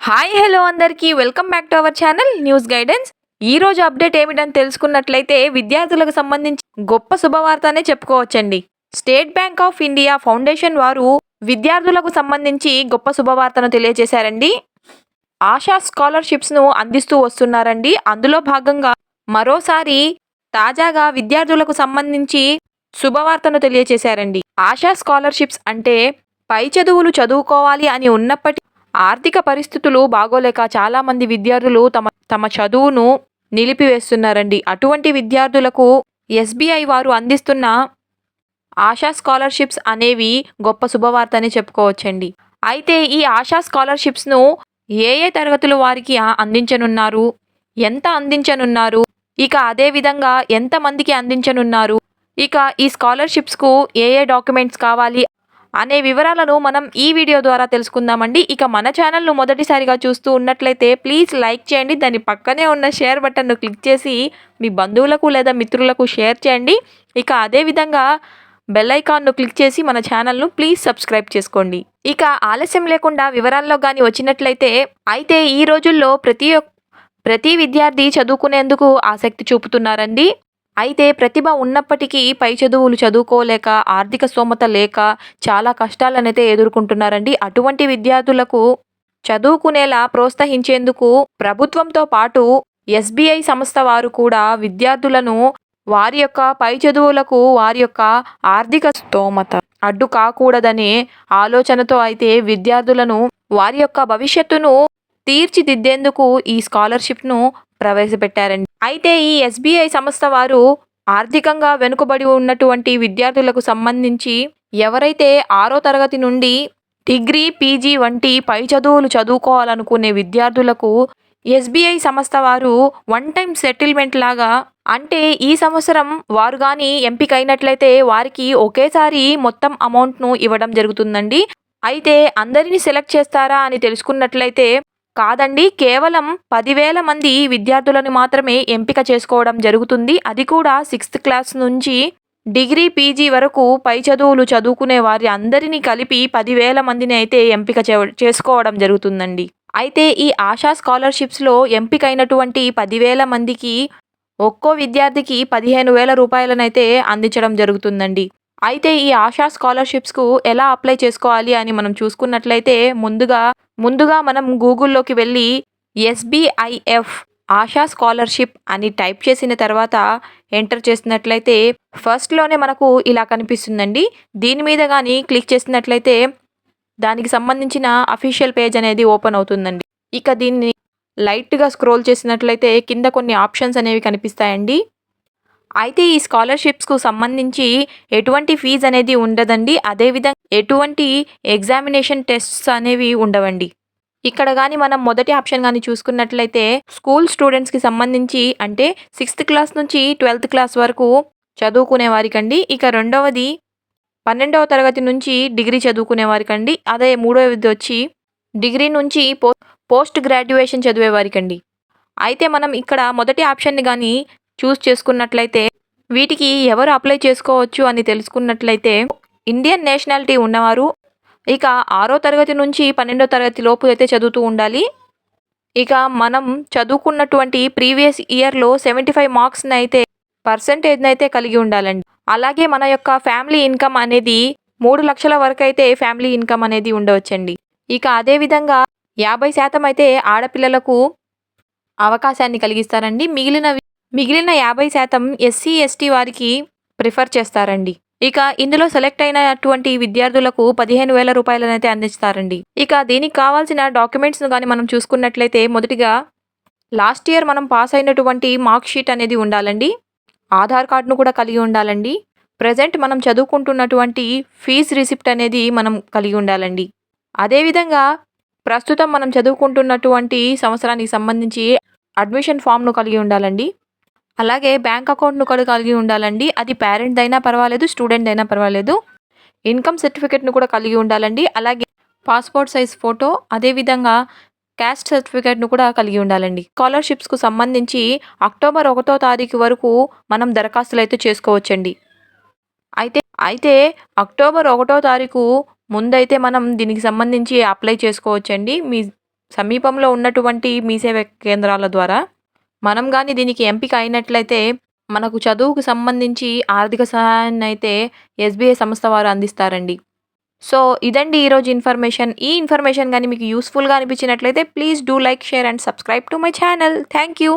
Hi hello అందరికీ welcome back to our channel news guidance. ఈ రోజు అప్డేట్ ఏమిటని తెలుసుకున్నట్లయితే విద్యార్థులకు సంబంధించి గొప్ప శుభవార్త అనే చెప్పుకోవచ్చండి. State Bank of India Foundation వారు విద్యార్థులకు సంబంధించి గొప్ప శుభవార్తను తెలియజేశారండి. ఆశా స్కాలర్షిప్స్ను అందిస్తూ వస్తున్నారండి. అందులో భాగంగా మరోసారి తాజాగా విద్యార్థులకు సంబంధించి శుభవార్తను తెలియజేశారండి. ఆశా స్కాలర్షిప్స్ అంటే పై చదువులు చదువుకోవాలి అని ఉన్నప్పటికీ ఆర్థిక పరిస్థితులు బాగోలేక చాలామంది విద్యార్థులు తమ చదువును నిలిపివేస్తున్నారండి. అటువంటి విద్యార్థులకు ఎస్బీఐ వారు అందిస్తున్న ఆశా స్కాలర్షిప్స్ అనేవి గొప్ప శుభవార్త అని చెప్పుకోవచ్చండి. అయితే ఈ ఆశా స్కాలర్షిప్స్ను ఏ ఏ తరగతుల వారికి అందించనున్నారు, ఎంత అందించనున్నారు, ఇక అదేవిధంగా ఎంతమందికి అందించనున్నారు, ఇక ఈ స్కాలర్షిప్స్కు ఏ ఏ డాక్యుమెంట్స్ కావాలి అనే వివరాలను మనం ఈ వీడియో ద్వారా తెలుసుకుందామండి. ఇక మన ఛానల్ను మొదటిసారిగా చూస్తూ ఉన్నట్లయితే ప్లీజ్ లైక్ చేయండి. దాని పక్కనే ఉన్న షేర్ బటన్ను క్లిక్ చేసి మీ బంధువులకు లేదా మిత్రులకు షేర్ చేయండి. ఇక అదేవిధంగా బెల్ ఐకాన్ను క్లిక్ చేసి మన ఛానల్ను ప్లీజ్ సబ్స్క్రైబ్ చేసుకోండి. ఇక ఆలస్యం లేకుండా వివరాల్లో కానీ వచ్చినట్లయితే అయితే ఈ రోజుల్లో ప్రతి విద్యార్థి చదువుకునేందుకు ఆసక్తి చూపుతున్నారండి. అయితే ప్రతిభ ఉన్నప్పటికీ పై చదువులు చదువుకోలేక ఆర్థిక స్తోమత లేక చాలా కష్టాలనైతే ఎదుర్కొంటున్నారండి. అటువంటి విద్యార్థులకు చదువుకునేలా ప్రోత్సహించేందుకు ప్రభుత్వంతో పాటు ఎస్బీఐ సంస్థ వారు కూడా విద్యార్థులను వారి యొక్క పై చదువులకు వారి యొక్క ఆర్థిక స్తోమత అడ్డు కాకూడదనే ఆలోచనతో అయితే విద్యార్థులను వారి యొక్క భవిష్యత్తును తీర్చిదిద్దేందుకు ఈ స్కాలర్షిప్ను ప్రవేశపెట్టారండి. అయితే ఈ ఎస్బీఐ సంస్థ వారు ఆర్థికంగా వెనుకబడి ఉన్నటువంటి విద్యార్థులకు సంబంధించి ఎవరైతే 6వ తరగతి నుండి డిగ్రీ, పీజీ వంటి పై చదువులు చదువుకోవాలనుకునే విద్యార్థులకు ఎస్బీఐ సంస్థ వారు వన్ టైం సెటిల్మెంట్ లాగా, అంటే ఈ సంవత్సరం వారు కానీ ఎంపికైనట్లయితే వారికి ఒకేసారి మొత్తం అమౌంట్ను ఇవ్వడం జరుగుతుందండి. అయితే అందరినీ సెలెక్ట్ చేస్తారా అని తెలుసుకున్నట్లయితే కాదండి, కేవలం 10,000 మంది విద్యార్థులను మాత్రమే ఎంపిక చేసుకోవడం జరుగుతుంది. అది కూడా 6th క్లాస్ నుంచి డిగ్రీ, పీజీ వరకు పై చదువులు చదువుకునే వారి అందరినీ కలిపి 10,000 మందిని అయితే ఎంపిక చేసుకోవడం జరుగుతుందండి. అయితే ఈ ఆశా స్కాలర్షిప్స్లో ఎంపికైనటువంటి 10,000 మందికి ఒక్కో విద్యార్థికి 15,000 రూపాయలనైతే అందించడం జరుగుతుందండి. అయితే ఈ ఆశా స్కాలర్షిప్స్కు ఎలా అప్లై చేసుకోవాలి అని మనం చూసుకున్నట్లయితే ముందుగా మనం గూగుల్లోకి వెళ్ళి ఎస్బీఐఎఫ్ ఆశా స్కాలర్షిప్ అని టైప్ చేసిన తర్వాత ఎంటర్ చేసినట్లయితే ఫస్ట్లోనే మనకు ఇలా కనిపిస్తుందండి. దీని మీద కానీ క్లిక్ చేసినట్లయితే దానికి సంబంధించిన అఫీషియల్ పేజ్ అనేది ఓపెన్ అవుతుందండి. ఇక దీన్ని లైట్గా స్క్రోల్ చేసినట్లయితే కింద కొన్ని ఆప్షన్స్ అనేవి కనిపిస్తాయండి. అయితే ఈ స్కాలర్షిప్స్కు సంబంధించి ఎటువంటి ఫీజు అనేది ఉండదండి. అదేవిధంగా ఎటువంటి ఎగ్జామినేషన్ టెస్ట్స్ అనేవి ఉండవండి. ఇక్కడ కానీ మనం మొదటి ఆప్షన్ కానీ చూసుకున్నట్లయితే స్కూల్ స్టూడెంట్స్కి సంబంధించి, అంటే 6th క్లాస్ నుంచి 12th క్లాస్ వరకు చదువుకునే వారికండి. ఇక రెండవది 12వ తరగతి నుంచి డిగ్రీ చదువుకునే వారికండి. అదే మూడవది వచ్చి డిగ్రీ నుంచి పోస్ట్ గ్రాడ్యుయేషన్ చదివే వారికండి. అయితే మనం ఇక్కడ మొదటి ఆప్షన్ని కానీ చూస్ చేసుకున్నట్లయితే వీటికి ఎవరు అప్లై చేసుకోవచ్చు అని తెలుసుకున్నట్లయితే ఇండియన్ నేషనాలిటీ ఉన్నవారు, ఇక 6వ తరగతి నుంచి 12వ తరగతి లోపు అయితే చదువుతూ ఉండాలి. ఇక మనం చదువుకున్నటువంటి ప్రీవియస్ ఇయర్లో 75 మార్క్స్ని అయితే పర్సెంటేజ్ని అయితే కలిగి ఉండాలండి. అలాగే మన యొక్క ఫ్యామిలీ ఇన్కమ్ అనేది 3 లక్షల వరకు అయితే ఫ్యామిలీ ఇన్కమ్ అనేది ఉండవచ్చండి. ఇక అదేవిధంగా 50% అయితే ఆడపిల్లలకు అవకాశాన్ని కలిగిస్తారండి. మిగిలిన 50% ఎస్సీ, ఎస్టీ వారికి ప్రిఫర్ చేస్తారండి. ఇక ఇందులో సెలెక్ట్ అయినటువంటి విద్యార్థులకు 15,000 రూపాయలనైతే అందిస్తారండి. ఇక దీనికి కావాల్సిన డాక్యుమెంట్స్ను కానీ మనం చూసుకున్నట్లయితే మొదటిగా లాస్ట్ ఇయర్ మనం పాస్ అయినటువంటి మార్క్ షీట్ అనేది ఉండాలండి. ఆధార్ కార్డును కూడా కలిగి ఉండాలండి. ప్రజెంట్ మనం చదువుకుంటున్నటువంటి ఫీజ్ రిసిప్ట్ అనేది మనం కలిగి ఉండాలండి. అదేవిధంగా ప్రస్తుతం మనం చదువుకుంటున్నటువంటి సంవత్సరానికి సంబంధించి అడ్మిషన్ ఫామ్ను కలిగి ఉండాలండి. అలాగే బ్యాంక్ అకౌంట్ను కూడా కలిగి ఉండాలండి. అది పేరెంట్ అయినా పర్వాలేదు, స్టూడెంట్ అయినా పర్వాలేదు. ఇన్కమ్ సర్టిఫికేట్ను కూడా కలిగి ఉండాలండి. అలాగే పాస్పోర్ట్ సైజ్ ఫోటో, అదేవిధంగా క్యాస్ట్ సర్టిఫికేట్ను కూడా కలిగి ఉండాలండి. స్కాలర్షిప్స్కు సంబంధించి అక్టోబర్ 1వ తారీఖు వరకు మనం దరఖాస్తులు అయితే చేసుకోవచ్చండి. అయితే అక్టోబర్ 1వ తారీఖు ముందైతే మనం దీనికి సంబంధించి అప్లై చేసుకోవచ్చండి. సమీపంలో ఉన్నటువంటి మీ సేవా కేంద్రాల ద్వారా మనం గాని దీనికి ఎంపిక అయినట్లయితే మనకు చదువుకు సంబంధించి ఆర్థిక సహాయాన్నయితే ఎస్‌బీఐ సంస్థ వారు అందిస్తారండి. సో, ఇదండి ఈరోజు ఇన్ఫర్మేషన్. ఈ ఇన్ఫర్మేషన్ గాని మీకు యూజ్‌ఫుల్‌గా అనిపించినట్లయితే please do like, share and subscribe to my channel. Thank you.